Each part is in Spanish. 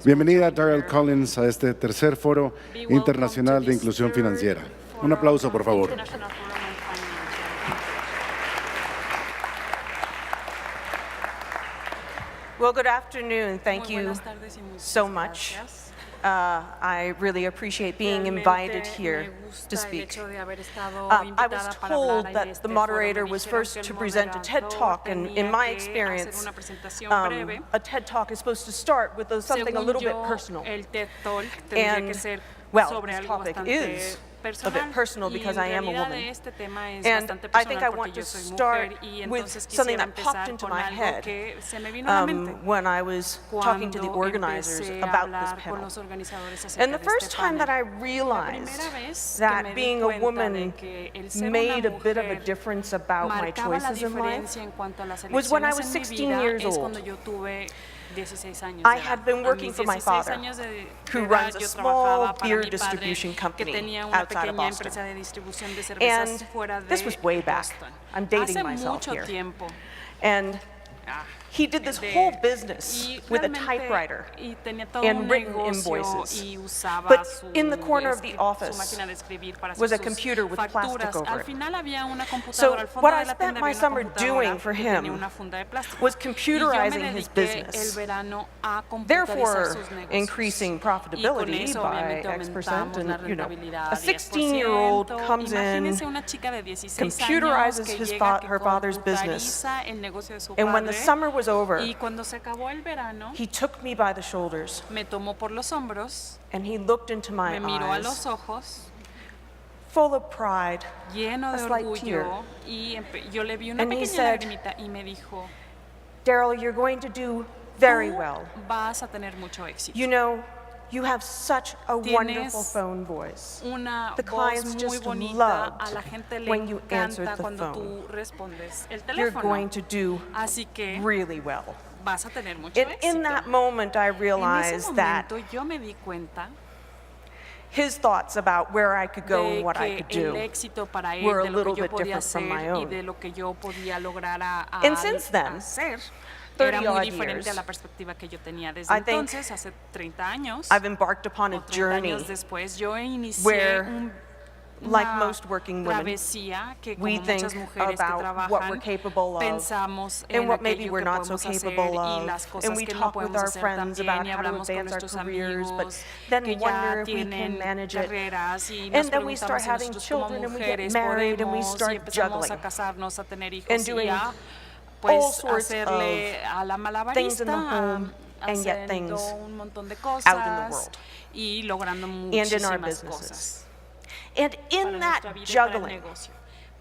Bienvenida Daryl Collins a este tercer foro internacional de inclusión financiera. Un aplauso, por favor. Well, good afternoon. Thank you so much. I really appreciate being invited here to speak. I was told that the moderator was first to present a TED Talk, and in my experience, a TED Talk is supposed to start with something a little bit personal. And, well, this topic is a bit personal because I am a woman. And I think I want to start with something that popped into my head when I was talking to the organizers about this panel. And the first time that I realized that being a woman made a bit of a difference about my choices in life was when I was 16 years old. I had been working for my father, who runs a small beer distribution company outside of Boston. And this was way back. I'm dating myself here. And he did this whole business with a typewriter and written invoices. But in the corner of the office was a computer with plastic over it. So what I spent my summer doing for him was computerizing his business, therefore increasing profitability by X%. And, you know, a 16-year-old comes in, computerizes her father's business, and when the summer was over, he took me by the shoulders, and he looked into my eyes, full of pride, a slight tear, and he said, "Daryl, you're going to do very well. You know, you have such a wonderful phone voice. The clients just loved when you answered the phone. You're going to do really well." And in that moment, I realized that his thoughts about where I could go and what I could do were a little bit different from my own. And since then, 30-odd years, I think I've embarked upon a journey where, like most working women, we think about what we're capable of and what maybe we're not so capable of, and we talk with our friends about how to advance our careers, but then wonder if we can manage it. And then we start having children, and we get married, and we start juggling and doing all sorts of things in the home and yet things out in the world and in our businesses. And in that juggling,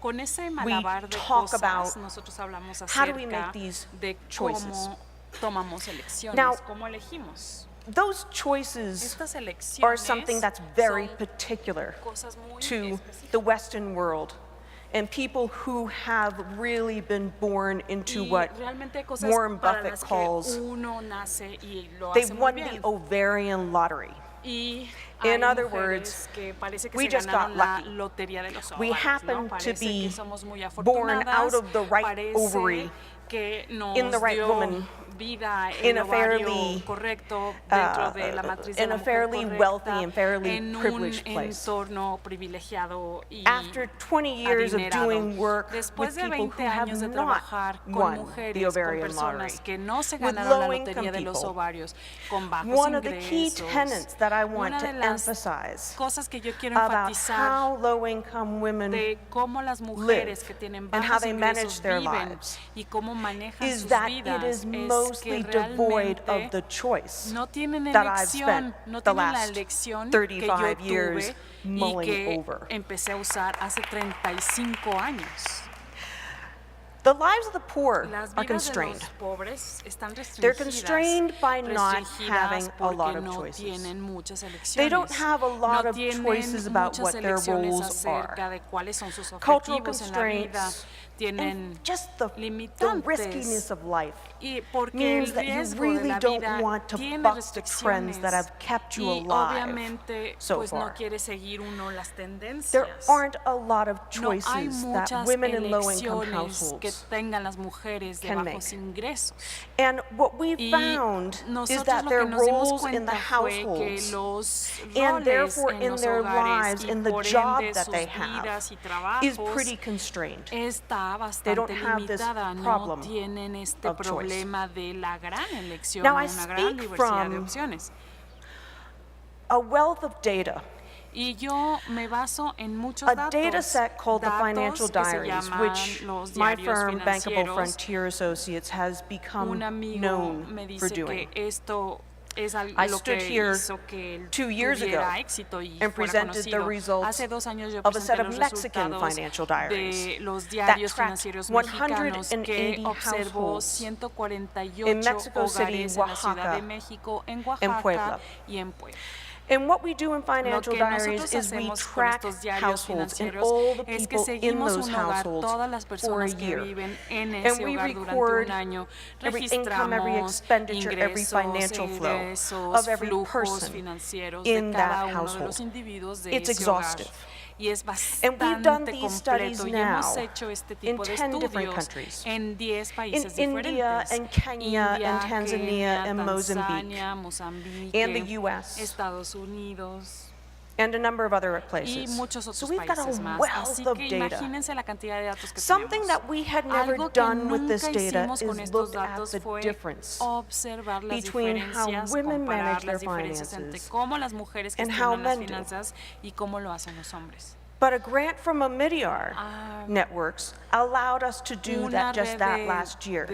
we talk about how do we make these choices. Now, those choices are something that's very particular to the Western world and people who have really been born into what Warren Buffett calls, they've won the ovarian lottery. In other words, we just got lucky. We happen to be born out of the right ovary, in the right woman, in a fairly wealthy and fairly privileged place. After 20 years of doing work with people who have not won the ovarian lottery, with low-income people, one of the key tenets that I want to emphasize about how low-income women live and how they manage their lives is that it is mostly devoid of the choice that I've spent the last 35 years mulling over. The lives of the poor are constrained. They're constrained by not having a lot of choices. They don't have a lot of choices about what their roles are. Cultural constraints and just the riskiness of life means that you really don't want to buck the trends that have kept you alive so far. There aren't a lot of choices that women in low-income households tengan las mujeres de can bajos ingresos. And what we Y found is nosotros that lo their que nos dimos roles in the cuenta fue que households los and roles therefore en in los their hogares lives, y in the por job ende that sus they have, vidas y is trabajos pretty constrained. está They don't bastante have this limitada, no problem tienen este of choice. problema de la gran elección, Now, I una gran speak diversidad de from opciones. a wealth of data. Y yo me baso en muchos A datos, data set called the Financial datos que se Diaries, llaman which los my diarios firm, Bankable financieros. Frontier Associates, has Un become amigo known me for dice doing. que esto es I lo stood que here hizo que él 2 years ago tuviera éxito y and fuera presented the conocido. results Hace 2 años yo of a set presenté of los Mexican resultados financial diaries de los that diarios tracked financieros mexicanos que 180 observó households 148 in Mexico City, hogares en la Ciudad de Oaxaca, México, en and Oaxaca Puebla. y en Puebla. And what we do in Lo Financial que Diaries nosotros is we hacemos con track estos diarios households and financieros all the es que people in seguimos those un hogar, households todas las for a personas que year. viven en And ese we hogar durante record un año. every income, every Registramos expenditure, every ingresos, financial flow egresos, of every flujos person financieros in de cada that uno de los household. individuos de It's ese hogar. exhaustive. Y es And we've done bastante these studies completo y hemos now hecho este in tipo de 10 different estudios countries. en 10 In países India diferentes. and Kenya India, and Tanzania Kenia, and Mozambique Tanzania, Mozambique, and the US Estados Unidos and a number of other y places. muchos So otros we've got países a más. wealth Así of que data. imagínense la cantidad de datos que Something tenemos. that we had never Algo que done with this nunca data hicimos con is estos look at datos the fue difference observar las between how diferencias, women manage comparar their las diferencias entre finances cómo las mujeres and how gestionan las men do. finanzas y cómo lo hacen los hombres. But a grant from Omidyar Ah, Networks allowed us to do Una that just red that last year.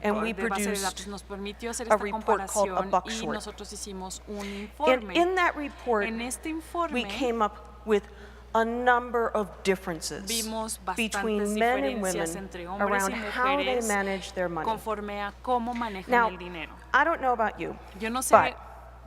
And we de base de produced datos nos permitió hacer a esta report called a comparación buck y short. nosotros hicimos un And informe. in that report, En este we informe came up with a number of differences vimos bastantes between men and diferencias women entre hombres around y how they mujeres manage their money. conforme a cómo manejan Now, el dinero. I don't know about you, Yo no sé but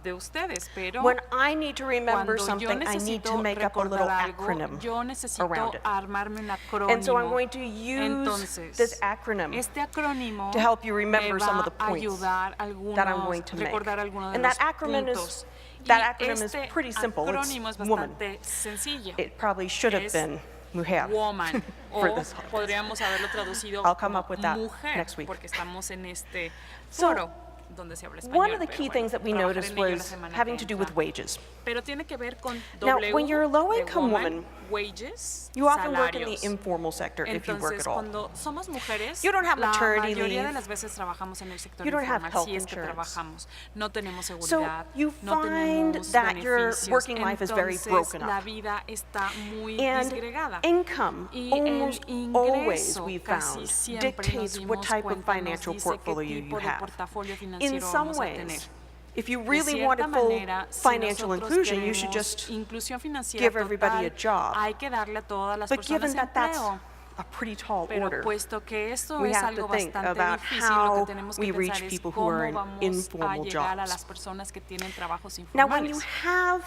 de ustedes, pero when I need to remember cuando yo something, I need to necesito make up a little recordar algo, acronym yo necesito around it. armarme un acrónimo. And so I'm going to use Entonces, this acronym este acrónimo to help you me remember some va of the a points ayudar that I'm going to make. recordar algunos de And los that acronym puntos. that Y acronym is este pretty simple. It's acrónimo es woman. bastante sencillo. It probably should have Es been mujer Woman, for o this conference. podríamos haberlo traducido I'll come como up with that mujer, next week. porque estamos en este So, foro donde se habla español. One of the pero key bueno, things that we trabajaré noticed en ello la was semana que having to do entra. with wages. Pero tiene que ver con Now, W when you're a de low-income woman, woman, wages, You often work in salarios. the informal sector if you work Entonces, at all. cuando somos mujeres, You don't have la maternity mayoría de leave. las veces trabajamos en el sector You don't have informal, health si es que insurance. trabajamos. No tenemos So seguridad, you no find tenemos that your beneficios. working life is very Entonces, broken la up. vida está muy And disgregada. income, Y almost el always ingreso we casi found, siempre nos dictates what dimos type of cuenta, nos financial dice qué portfolio you tipo de have. portafolio In financiero some vamos a tener. ways, if you De really cierta wanted full manera, si financial nosotros inclusion, you should queremos just inclusión financiera give everybody a total, job. hay que darle a todas las But personas given that that's empleo. a pretty tall Pero order, puesto que esto we es have to algo think bastante about difícil, lo how que tenemos we que reach pensar es people who are cómo in vamos a informal llegar a jobs. las personas que tienen trabajos Now, when you informales. have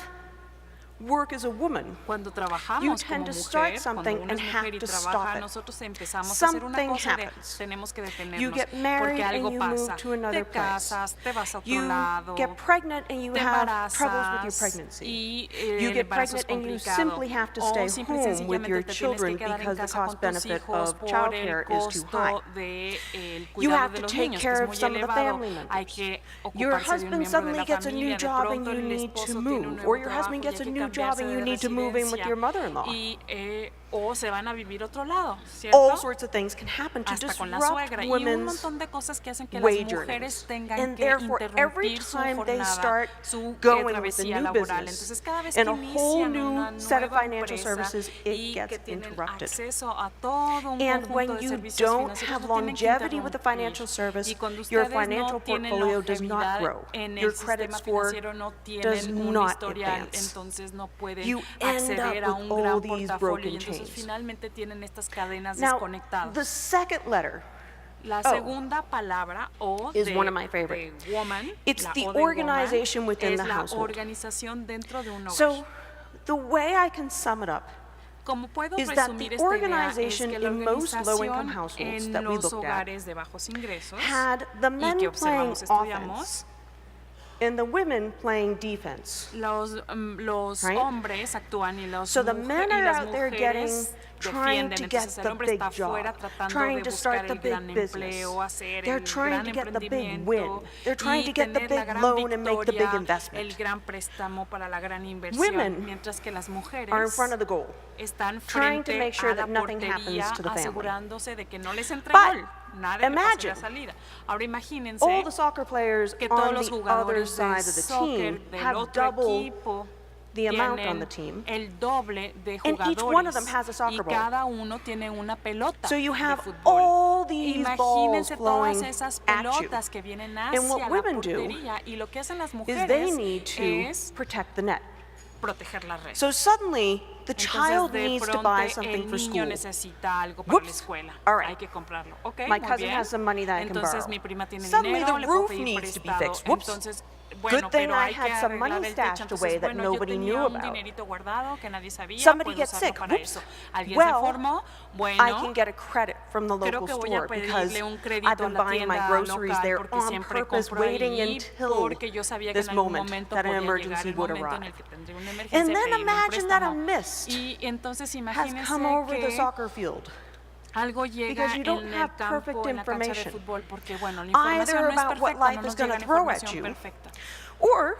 work as a woman, Cuando you trabajamos tend como to start mujer, something cuando uno es and mujer have y to stop trabaja, it. nosotros empezamos a hacer una Something cosa de happens. tenemos que You detenernos, get married porque and algo you pasa. move to another Te place. casas, te vas a otro You lado, get pregnant and you te have troubles with your embarazas pregnancy. y You el get embarazo es pregnant and you complicado. simply have to stay O simple y home with sencillamente your te tienes children que quedar en because the casa con cost tus benefit hijos of por childcare el is too high. costo del You cuidado have de to los take niños, que care es of muy some of the elevado. family Hay members. que Your ocuparse de un husband miembro de suddenly la gets a familia, new de job and pronto you el need to esposo tiene un move, nuevo or your trabajo husband y hay gets a que new job cambiarse and de you need to move in with residencia your mother-in-law. y o se van a vivir a otro lado, All ¿cierto? sorts of things can happen to Hasta con la disrupt suegra y un women's montón de cosas que hacen que las wage mujeres earnings. tengan And que therefore, every interrumpir su time they jornada, start su going with a travesía new laboral. business Entonces, cada vez and que a whole inician new una set of nueva financial empresa services, y it que gets tienen interrupted. acceso a todo un And conjunto when de you servicios don't financieros, have lo tienen que longevity with the interrumpir. financial service, Y cuando your ustedes financial no tienen portfolio does not longevidad grow. en Your el credit sistema score financiero, no does tienen un not historial, advance. entonces no pueden You end acceder a up un with gran all these portafolio broken y entonces chains. finalmente tienen estas cadenas Now, desconectadas. the second letter La O segunda palabra O is de, one of my favorite. de woman, It's la the O de woman, organization within es the la household. organización dentro de un hogar. So, the way I can sum it up Como puedo is that resumir the esta idea es organization que la in most low-income organización households en that we los looked at hogares de bajos ingresos had the y men que playing observamos, estudiamos, offense and the women playing defense. los Right? hombres actúan y, So the men y are las out there getting mujeres trying defienden. to get Entonces el the hombre big está afuera job, tratando trying de to buscar start the el big gran business. empleo, hacer They're el trying gran to get the big win. emprendimiento They're trying y to get the tener la big gran loan and make the big victoria, el investment. gran préstamo para la gran inversión, Women mientras que las mujeres are in front of the goal, están trying to frente make sure a la that nothing portería happens to the family. asegurándose de que no les entre But gol, nada le pase imagine la salida. Ahora imagínense all the soccer players que todos on los the other jugadores side de of the soccer team del have otro double equipo the amount on tienen the team, el doble de and each one of them jugadores has a soccer y ball. cada uno tiene una pelota So you de have fútbol. all these balls Imagínense flowing todas esas at you. pelotas que vienen And what hacia la women do portería y lo que hacen las is they mujeres need to es protect the net. proteger la red. So suddenly, the Entonces, child de needs to pronto, buy el something for niño school. necesita algo para la Whoops. escuela. All right. Hay que comprarlo. Okay, My muy cousin bien. has some money that I can Entonces, borrow. mi prima tiene Suddenly, dinero, the le puedo roof pedir needs to be prestado. fixed. Whoops. Entonces, Good bueno, thing pero I hay que had some money arreglar el techo. stashed Entonces, away that bueno, yo nobody tenía knew un about. dinerito guardado que nadie sabía, Somebody puedo gets usarlo sick. para Whoops. eso. Alguien se Well, enfermó, I bueno, can get a credit from the creo local que voy a store because pedirle un I've crédito a been la buying my tienda groceries local there porque on siempre purpose, compro waiting ahí until porque yo sabía que this en algún moment momento that an podía llegar emergency el would momento en arrive. el que tendría una And emergencia y then pedir un imagine that a préstamo. mist Y entonces has imagínense come over the que soccer field. algo llega Because you don't en have el campo, perfect en la cancha de information, fútbol, porque bueno, la either información no es about what perfecta, life no is nos gonna llega la throw at información you, perfecta. Or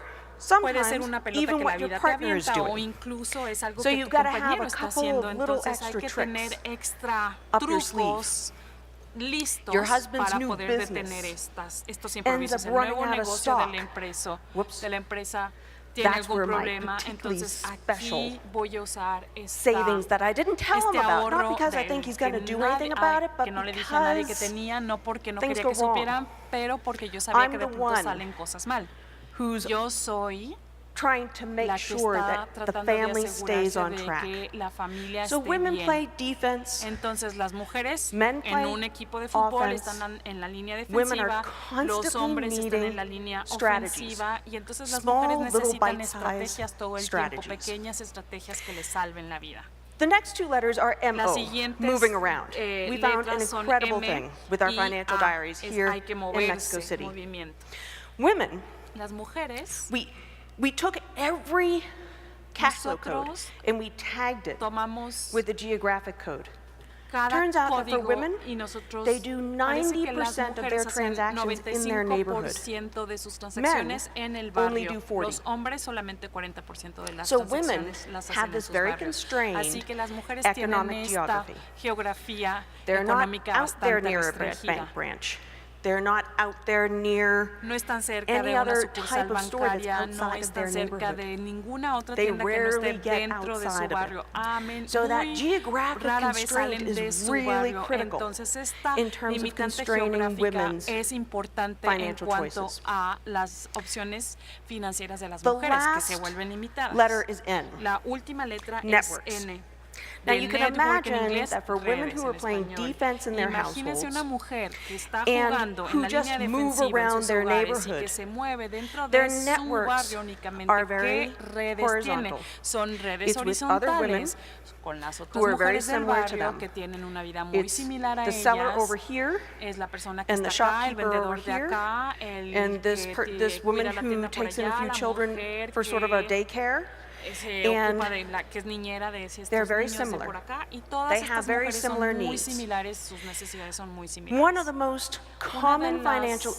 Puede ser sometimes una pelota even que la what your vida te partner is avienta o doing. incluso es algo So que you've tu got to have compañero a está couple haciendo, of little entonces hay extra que tricks tener extra up your trucos listos Your husband's para new poder business detener estos ends imprevistos. up El running nuevo out of negocio de stock. la empresa, Whoops. tiene That's algún where my problema, particularly entonces special aquí voy a usar savings that I didn't tell him about, not ahorro because I think he's going to do anything about it, but que no le dije a nadie que because tenía, no porque no things quería go que supieran, wrong. pero porque yo sabía I'm que de the pronto one salen cosas mal. who's Yo soy trying to make la que sure está that the tratando de family stays asegurarse on de track. que la familia So esté women bien. play defense, Entonces las mujeres Men en play un equipo de fútbol offense. están en la línea Women are defensiva, los constantly hombres están en needing la línea strategies. ofensiva y entonces las Small, mujeres little, necesitan bite-sized estrategias todo el tiempo, strategies. pequeñas estrategias que les salven la vida. The next two letters are Las MO, siguientes moving around. We found an letras son incredible M thing with our y Financial A, Diaries es here hay que in moverse, Mexico City. movimiento. Women, Las mujeres we took every cash flow code Nosotros and we tagged it tomamos with the geographic code. cada Turns out that for código women, y nosotros they do parece que las 90% of their mujeres hacen transactions in their neighborhood. 95% de sus transacciones en el only barrio. do 40. Los hombres solamente 40% de las So women transacciones las have hacen en this sus very barrios. constrained Así que las mujeres tienen economic esta geography. geografía They're not económica out there bastante near a restringida. bank branch. They're not out there near No están cerca any de una other sucursal type of store that's bancaria, no outside of their están cerca neighborhood. de ninguna otra They tienda que no rarely esté get dentro de su outside of it. barrio. Amén. So that Muy geographic rara vez constraint salen is de su really barrio. critical Entonces esta in terms of limitante constraining geográfica women's es importante en financial cuanto choices. a las opciones financieras de las The mujeres que last se vuelven limitadas. letter is N. La última letra Networks. es N. Now De you can network en imagine inglés, that for women redes who en are playing español. defense in their Imagínense una households mujer que está and jugando en who la just línea move defensiva en around sus their hogares y neighborhood. que se mueve dentro Their de su networks barrio únicamente. are ¿Qué very redes tiene? horizontal. Son redes It's with other women horizontales con las who otras are very mujeres del similar to barrio them. que tienen una vida muy It's similar a the seller ellas. over here Es la persona que and the está acá, el shopkeeper over vendedor de here acá, el and this que this woman cuida la who tienda por takes in a allá, few la children mujer for sort of a que daycare. se And ocupa de la que es niñera de si they're estos very niños de similar. por acá y todas They estas have very mujeres similar son muy needs. similares, sus necesidades son muy similares. One of the most common las- financial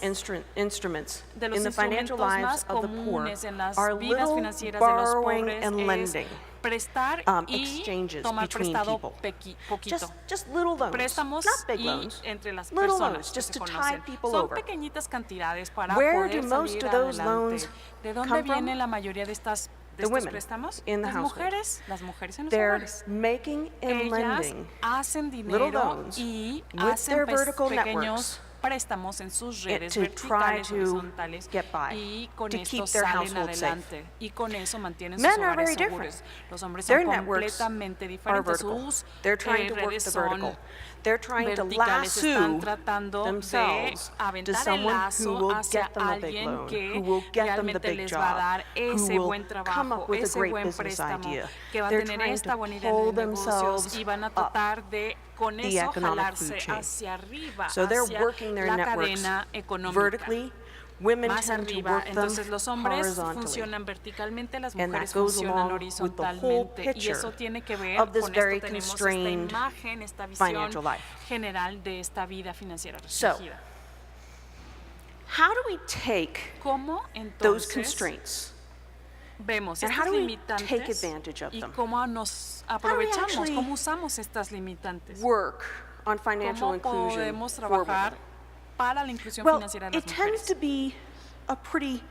instruments de los in the financial instrumentos lives más of the poor comunes en las are vidas little financieras de los borrowing pobres and es lending. prestar y Exchanges tomar between prestado people. poquito. Just little loans, Préstamos not big y loans. entre las Little personas loans, que just se to tide conocen. people Son over. pequeñitas cantidades para Where poder do most salir of those adelante. loans ¿De dónde come from? viene la mayoría de estos women préstamos? in the Las household. las mujeres en los They're hogares. making and Ellas lending hacen little dinero loans y with hacen their vertical pequeños préstamos en sus redes to try verticales, to horizontales get by, y con to esto keep their salen household safe. adelante y con eso mantienen sus Men are hogares very seguros. different. Los hombres Their son networks completamente are diferentes. vertical. Sus They're trying to work redes the son vertical. They're trying to verticales, están lasso tratando de themselves to aventar el someone lazo who will hacia get them a big alguien loan, que who will get them the realmente big les va a job, dar who ese will buen come up trabajo, with a ese great buen business préstamo, idea. que va a They're tener trying esta to buena idea pull de negocios themselves y van a up tratar de con the eso economic jalarse food chain. hacia arriba, So they're hacia working their la networks cadena económica. vertically Women más tend to arriba. work them Entonces los hombres horizontally. funcionan verticalmente, las And that mujeres goes funcionan along with the whole horizontalmente. Y picture eso tiene que ver of this con very esto tenemos esta constrained imagen, esta visión financial life. general de esta vida financiera So, restringida. how do we take ¿Cómo those entonces constraints vemos and how estas do we take limitantes advantage of y them? cómo nos do we aprovechamos, actually cómo usamos estas limitantes? work on financial ¿Cómo inclusion podemos for women? trabajar para la inclusión Well, financiera de it las tends to mujeres? be a pretty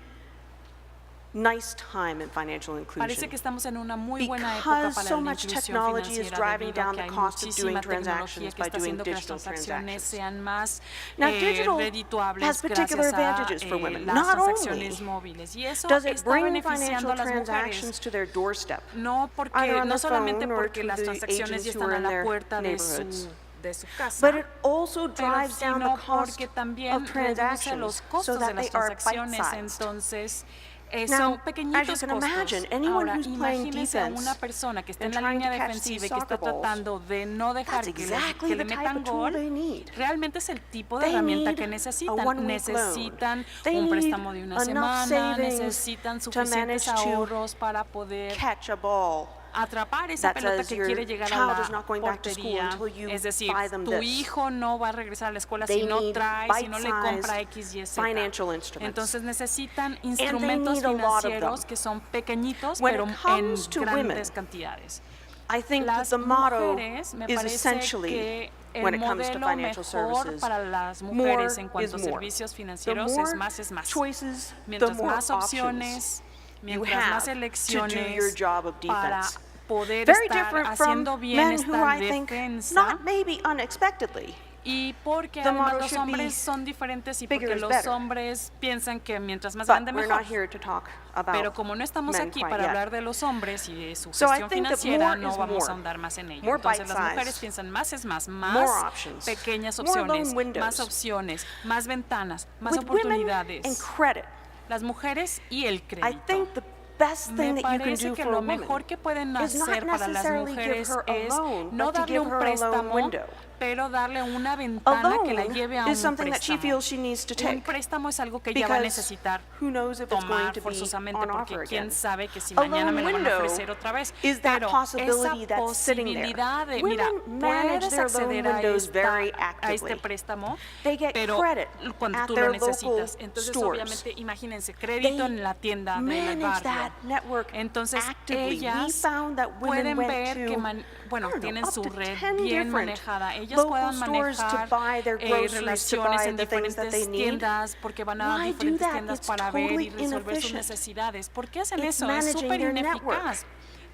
nice time in financial Parece que inclusion estamos en una muy buena época because para so la much inclusión technology is financiera driving debido a down que the hay cost of doing muchísima tecnología transactions que by está doing haciendo que las digital transacciones transactions. sean más Now, digital redituables has particular gracias a advantages for women. las Not transacciones only móviles. Y eso does it está bring beneficiando financial a las mujeres. transactions to their doorstep, No, either on no their solamente phone or porque to las the transacciones agents ya who están are a in la their puerta neighborhoods, de su casa, but it also pero drives down the sino cost porque también of reduce los transactions costos so de that las they are transacciones. bite-sized. Entonces, Now, son as you pequeñitos can costos. imagine, anyone Ahora, who's playing imagínense a una defense persona que está en and la trying línea to catch defensiva these y que está soccer balls, tratando de no dejar that's que exactly le the type metan of tool gol. they need. Realmente es el tipo de They herramienta need que a necesitan. one-week loan. Necesitan They un need préstamo de una enough semana, savings necesitan to suficientes manage to ahorros para poder catch a ball atrapar esa that pelota says que your quiere llegar a child la is not going back to school portería. until you Es decir, buy them tu this. hijo no va a regresar a la escuela They si no need trae, si no le compra X, Y, Z. financial instruments. Entonces necesitan they instrumentos need a lot of them. financieros que son pequeñitos, When pero it en comes to grandes women, cantidades. I think that Las the motto mujeres, me is parece essentially, que when el it comes to modelo financial mejor services, para las more mujeres en cuanto a is more. servicios The financieros more es más. choices, the Mientras more más opciones, you mientras más have to do elecciones your job of para defense. poder Very estar different from haciendo bien men who esta I think, defensa. not maybe unexpectedly, Y porque the además motto los should be hombres son diferentes y bigger porque is los better. hombres piensan que mientras más but grande we're mejor. not here to talk about Pero como no estamos men aquí quite para yet. hablar de los hombres y de su So I gestión think that financiera, more no is vamos more. a ahondar más en ello. More Entonces las bite-sized. mujeres piensan más es más More options. pequeñas More opciones, loan windows. más opciones, más ventanas, más With women oportunidades. and credit, Las mujeres y el I crédito. think the best thing Me that you can parece do que for a lo woman mejor que pueden is not hacer para las necessarily give mujeres her a es loan, no but to darle give un her a loan préstamo, window. pero darle una A ventana que la loan lleve a is un something that she préstamo. feels she needs to Un take préstamo es algo que ella va a because necesitar who knows if it's going tomar to be forzosamente on porque offer quién again. sabe que si A mañana loan me lo van a window ofrecer otra vez. is that Pero possibility esa that's sitting there. posibilidad de, mira, Women manage puedes their loan acceder a, windows very a este actively. préstamo, They get pero credit cuando at tú their lo local necesitas. Entonces, stores. obviamente, imagínense, crédito They en la tienda del manage barrio. that network Entonces, actively. We ellas found that women pueden went ver to, que, I don't know, tienen up su to red 10 bien different manejada. Ellas local puedan stores to manejar buy their groceries, to relaciones buy en the things that they diferentes need. tiendas porque van a Why do diferentes that? tiendas It's para ver totally y resolver sus inefficient. necesidades. ¿Por qué hacen It's eso? Es managing súper their ineficaz.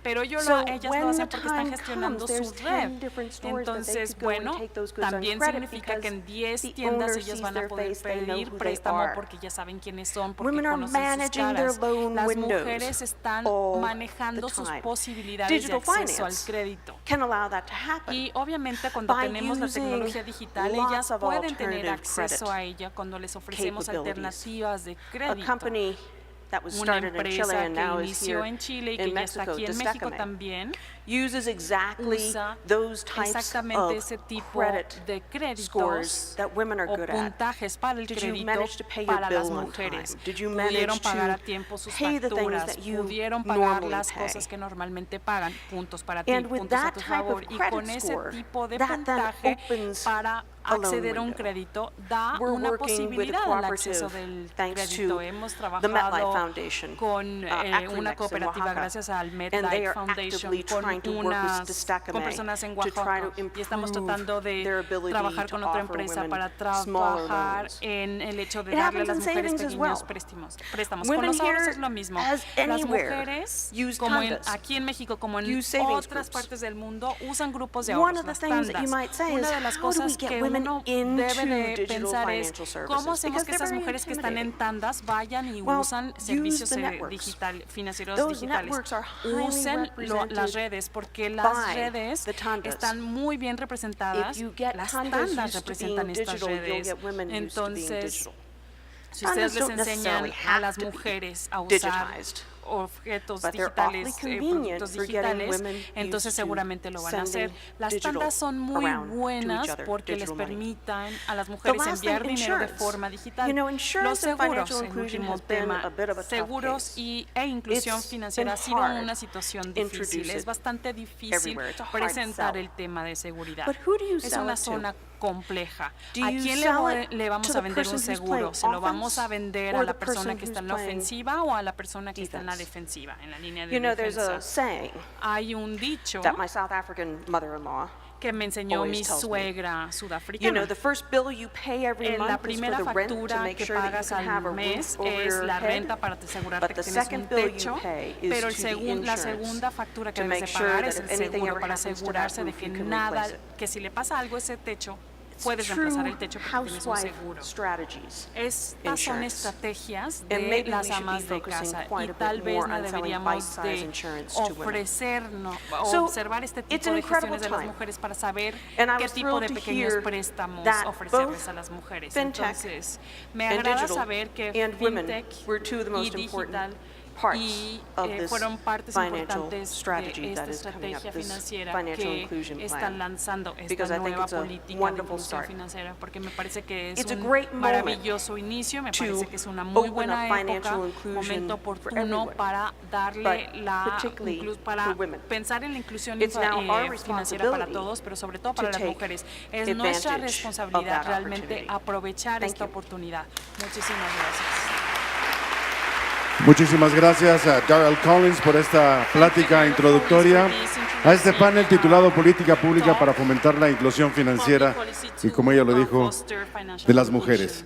Pero So ellas lo when hacen the porque están time gestionando comes, su there's red. 10 different stores that they Entonces, could go and bueno, take those goods on también credit significa que en because 10 the tiendas owner ellas sees van a their poder face, they know pedir who they préstamo are. porque ya saben quiénes son, porque Women are conocen sus managing their caras. loan Las windows mujeres están all manejando the sus time. posibilidades Digital de acceso al finance crédito. can allow that to happen. Y obviamente cuando By tenemos la using tecnología digital, lots ellas of pueden tener alternative acceso credit a ella cuando les ofrecemos capabilities. alternativas de A crédito. company that was Una started in Chile empresa and que now is inició here en Chile y que in ya está Mexico, aquí en México Destacame, también, uses exactly usa those types exactamente of ese tipo credit de scores créditos that women are o good at. puntajes para el Did you crédito manage to pay your para las bill on mujeres. time? Did you Pudieron manage pagar a to tiempo sus pay the things facturas, that you pudieron pagar normally las pay? cosas que normalmente pagan, puntos para ti, And with puntos a that tu type of favor. Y credit con ese score, tipo de that then puntaje opens para a loan acceder a un window. crédito da We're una working with a posibilidad al acceso cooperative del thanks crédito. to Hemos the MetLife trabajado Foundation, con Aclimex una in cooperativa Oaxaca, gracias al and they MetLife are Foundation, actively trying to work with con personas en to try Oaxaca, to y estamos improve tratando their de ability trabajar to con otra offer empresa women para smaller trabajar loans. en el hecho de It darle a happens las in mujeres savings as pequeños well. préstamos. Women Con los ahorros here, es lo mismo. as Las anywhere, mujeres, use como tandas, aquí en México, como en use savings otras groups. partes del mundo, usan grupos de One ahorros, of the las things that you tandas. might say Una is, de las how do we cosas get que women uno into debe de digital pensar es financial services? cómo hacemos Because que they're esas very mujeres que están en intimidating. tandas vayan y Well, usan use servicios the networks. financieros Those digitales. networks are highly Usen represented las redes porque las by redes the tandas. están muy bien representadas. If you get Las tandas tandas used to representan being estas digital, you'll redes. get women used to being Entonces, digital. si ustedes Tandas les don't enseñan necessarily a have las to be mujeres a usar digitized objetos But they're awfully digitales, convenient productos for getting digitales, women entonces used to seguramente lo van a hacer. sending Las digital tandas son muy around to each buenas other, porque les digital money. permitan a las The mujeres last thing, enviar dinero de insurance. forma digital. You know, Los insurance and seguros, financial el inclusion último has been tema, a bit of a tough seguros case. e inclusión It's financiera ha been sido hard una situación to difícil. introduce Es it bastante difícil everywhere. It's a hard presentar sell. el tema de seguridad. But who do you Es sell una it to? zona compleja. Do ¿A you quién sell it le vamos to a the vender un person who's seguro? playing ¿Se lo vamos a offense vender or a la the persona person que está en who's la playing ofensiva o a la persona que está en la defense? defensiva, en la línea de You know, there's a defensa? saying Hay un dicho that my South African mother-in-law que me enseñó always mi tells me. suegra You sudafricana. know, the first bill you pay every La month is for primera the rent to factura make que sure that you pagas can have a al mes roof over es your la head. renta para asegurarte But que the tienes un second bill you techo, pay is pero to the la insurance segunda factura que to debes make de sure pagar that es if el anything seguro ever para happens to that asegurarse de roof, que you can nada, replace it. que si le pasa algo a ese techo, It's puedes reemplazar el true techo porque tienes un housewife seguro. strategies. Estas son Insurance. estrategias And de maybe las we should be amas de focusing casa quite y a bit tal vez more no on selling deberíamos bite-size de insurance to women. ofrecernos So, o observar este it's tipo an de incredible gestiones de las time. mujeres para saber And I qué was tipo de thrilled to pequeños hear préstamos that ofrecerles both a las mujeres. fintech Entonces, me and agrada digital saber que and women fintech were two of the y most important digital parts y of this fueron partes financial importantes de strategy esta that is coming up, estrategia this financiera financial que inclusion están plan. lanzando Because esta I think nueva it's a política de wonderful inclusión start. financiera, porque me parece que es It's a un great moment maravilloso inicio, me to parece que es una muy open buena up época, financial inclusion momento for oportuno everyone, para darle but la particularly para for women. pensar en la inclusión It's now our financiera para responsibility todos, pero sobre todo para to las take mujeres. Es nuestra advantage responsabilidad of that realmente opportunity. aprovechar Thank esta you. oportunidad. Muchísimas gracias. Muchísimas gracias a Daryl Collins por esta plática introductoria a este panel titulado Política Pública para fomentar la inclusión financiera y, como ella lo dijo, de las mujeres.